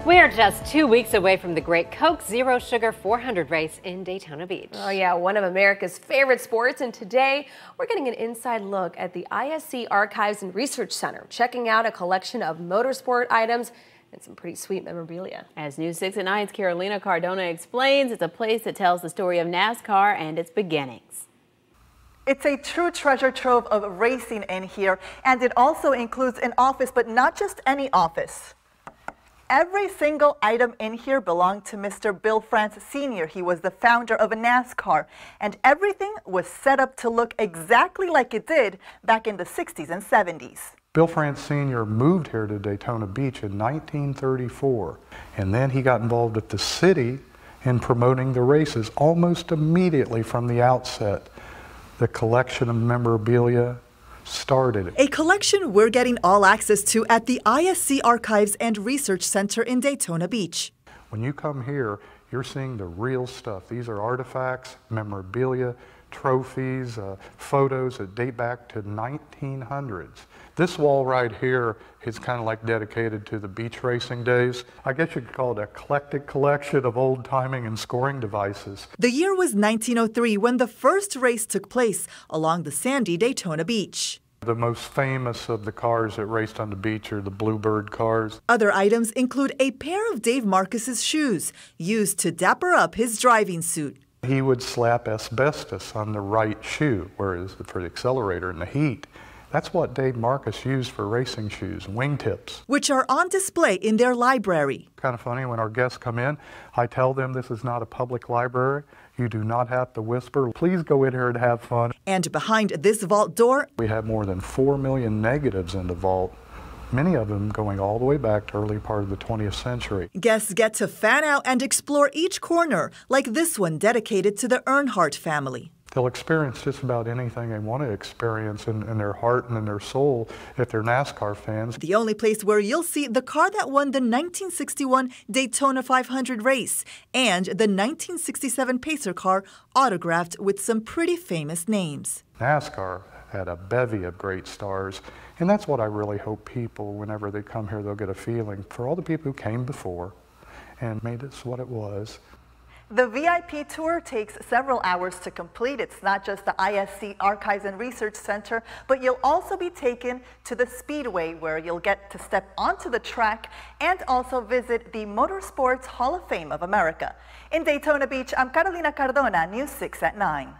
We're just 2 weeks away from the great Coke Zero Sugar 400 race in Daytona Beach. Oh yeah, one of America's favorite sports, and today we're getting an inside look at the ISC Archives and Research Center, checking out a collection of motorsport items and some pretty sweet memorabilia. As News 6 at 9's Carolina Cardona explains, it's a place that tells the story of NASCAR and its beginnings. It's a true treasure trove of racing in here, and it also includes an office, but not just any office. Every single item in here belonged to Mr. Bill France Sr. He was the founder of NASCAR, and everything was set up to look exactly like it did back in the 60s and 70s. Bill France Sr. moved here to Daytona Beach in 1934, and then he got involved with the city in promoting the races almost immediately from the outset. The collection of memorabilia started. A collection we're getting all access to at the ISC Archives and Research Center in Daytona Beach. When you come here, you're seeing the real stuff. These are artifacts, memorabilia, trophies, photos that date back to 1900s. This wall right here is kind of like dedicated to the beach racing days. I guess you could call it an eclectic collection of old timing and scoring devices. The year was 1903 when the first race took place along the sandy Daytona Beach. The most famous of the cars that raced on the beach are the Bluebird cars. Other items include a pair of Dave Marcus's shoes, used to dapper up his driving suit. He would slap asbestos on the right shoe, whereas for the accelerator in the heat, that's what Dave Marcus used for racing shoes, wingtips. Which are on display in their library. Kind of funny, when our guests come in, I tell them this is not a public library. You do not have to whisper. Please go in here and have fun. And behind this vault door, we have more than 4 million negatives in the vault, many of them going all the way back to early part of the 20th century. Guests get to fan out and explore each corner, like this one dedicated to the Earnhardt family. They'll experience just about anything they want to experience in their heart and in their soul if they're NASCAR fans. The only place where you'll see the car that won the 1961 Daytona 500 race and the 1967 Pacer car autographed with some pretty famous names. NASCAR had a bevy of great stars, and that's what I really hope people, whenever they come here, they'll get a feeling for all the people who came before and made this what it was. The VIP tour takes several hours to complete. It's not just the ISC Archives and Research Center, but you'll also be taken to the Speedway, where you'll get to step onto the track and also visit the Motorsports Hall of Fame of America. In Daytona Beach, I'm Carolina Cardona, News 6 at 9.